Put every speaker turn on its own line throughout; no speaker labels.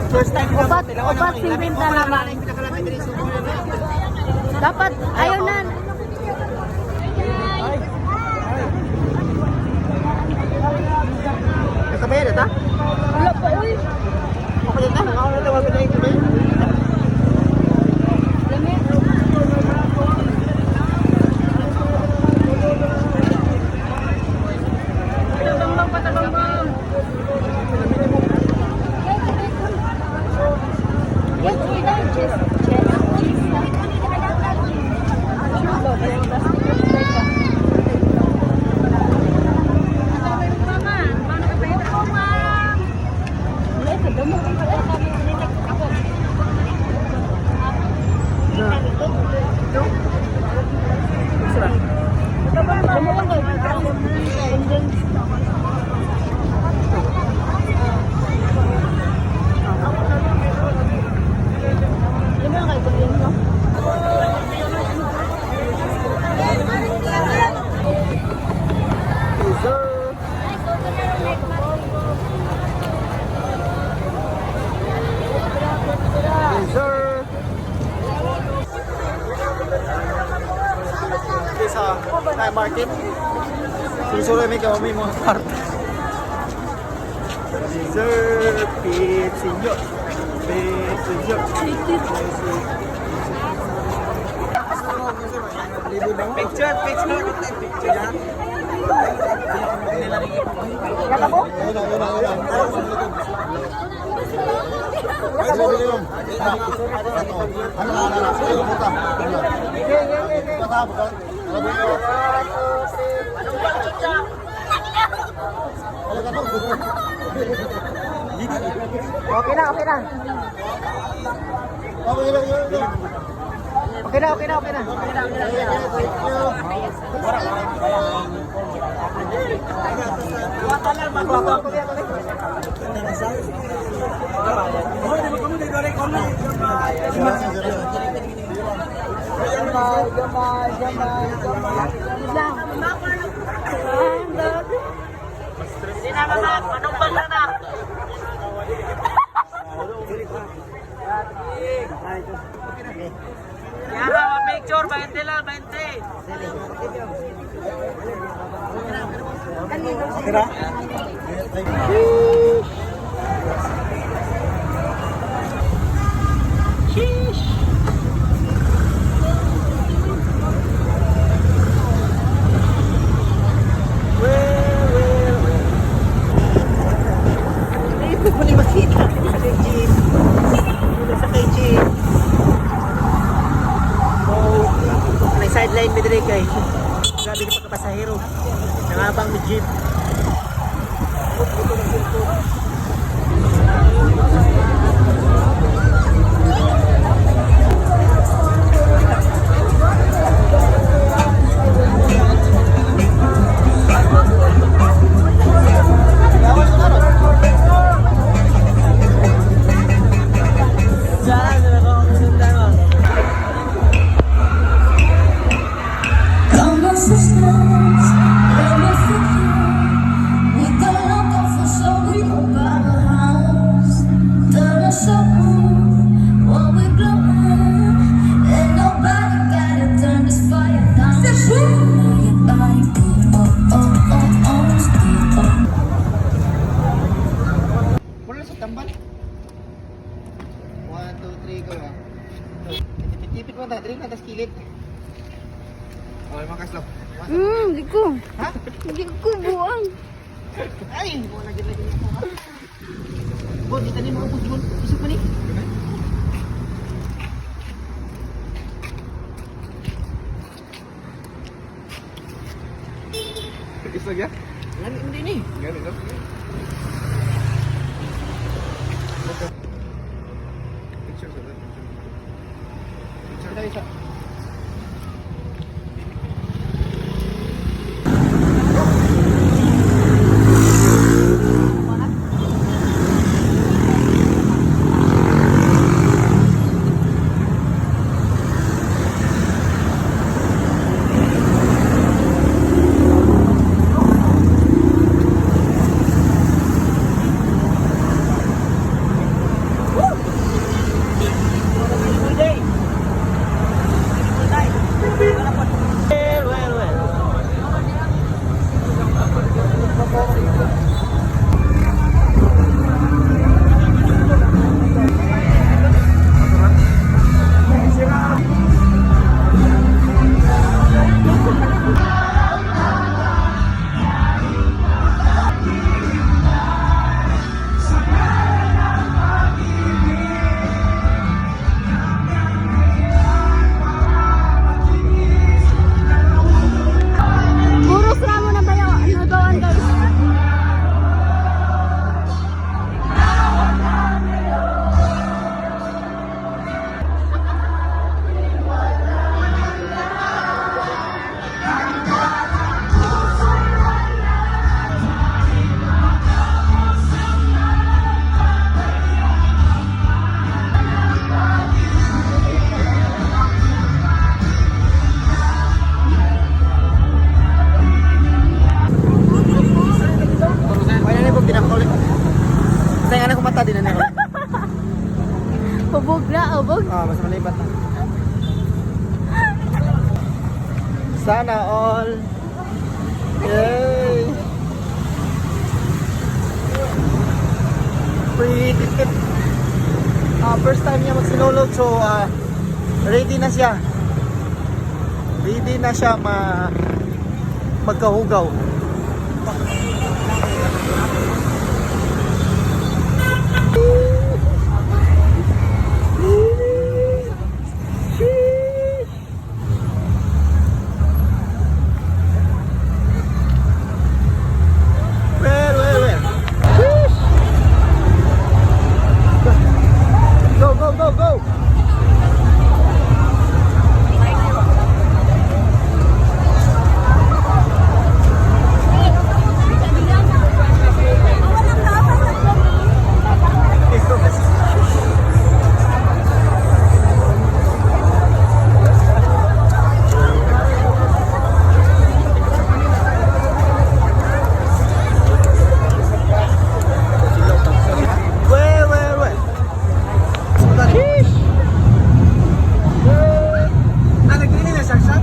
First time
Upat 50 naman. Dapat ayaw na.
Nakabayan na ta?
Wala pa uy.
Okay na ta? Ako na tawagan na yung kumain. Sa market. Susunod may kami mga karta. Dessert, pizzinho. Picture.
Kata po? Okay na.
Picture, 20 lang, 20. Kira? Sheesh. Ito ko ni makita. Sa jeep. Sa jeep. May sideline mi dire kay. Grabe ka pagkapasahero. Nangabang mi jeep. Tipit mo na, drink na, tas kilid. Okay, makaslaw.
Hindi ko.
Ha?
Hindi ko buang.
Ay! Mo na gila din ako, ha? Bo, di tani mga pudyon. Isip mo ni? Isa gya? Hindi ni. Gani, no? Picture sa dito. Picture tayo sa...
Ubog na, ubog.
Basta malipat na. Sana all. Yay! Free ticket. First time niya magsinulog, so ready na siya. Ready na siya magkahugaw. Well. Go. Well. Nagdili na saksak?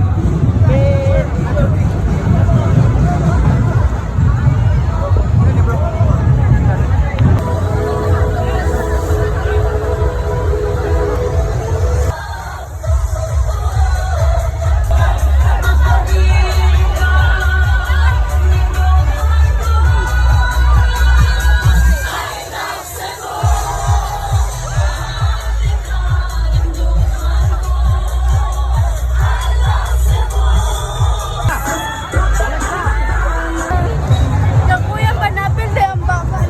Yung kuya panapil na ang bakal.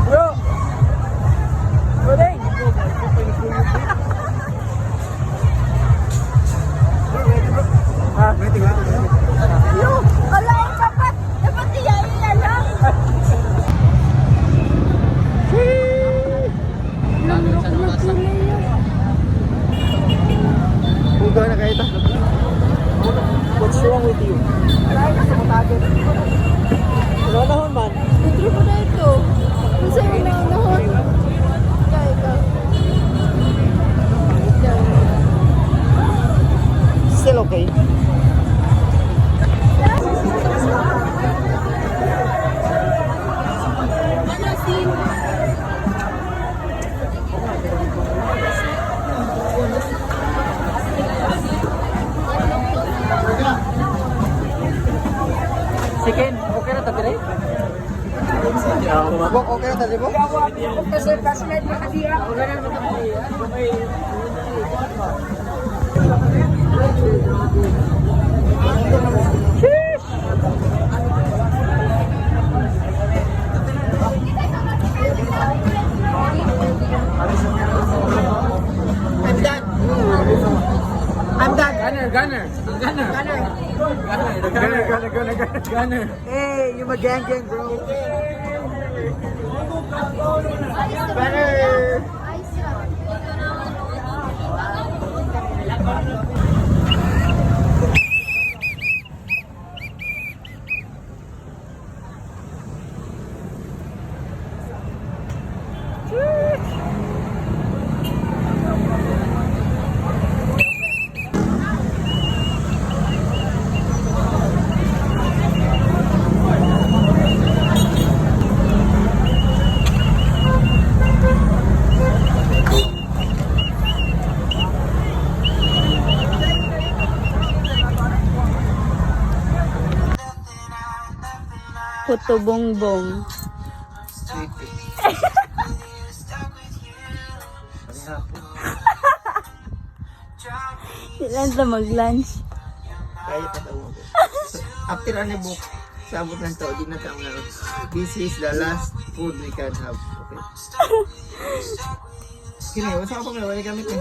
Bro! Rodeng! Waiting.
Yo, alain dapat. Dapat iyayin yan ha. Namlok na kulay yan.
Hugaw na kayo ito. What's wrong with you? Wala ka sa matagin. Wala na man.
Putri mo na ito. Kung sa'yo na unahon. Ikaw.
Still okay? Chicken, okay na tabi rin? Bok, okay na tabi mo? I'm done. Gunner. Hey, you're my gang, bro. Gunner.
Puto bongbong. Ilan sa mag-lunch?
Kahit natawag ko. After ano book, sabot ng tao, di na tao na. This is the last food we can have. Okay. Kini, wala sa kapag wala gamit eh.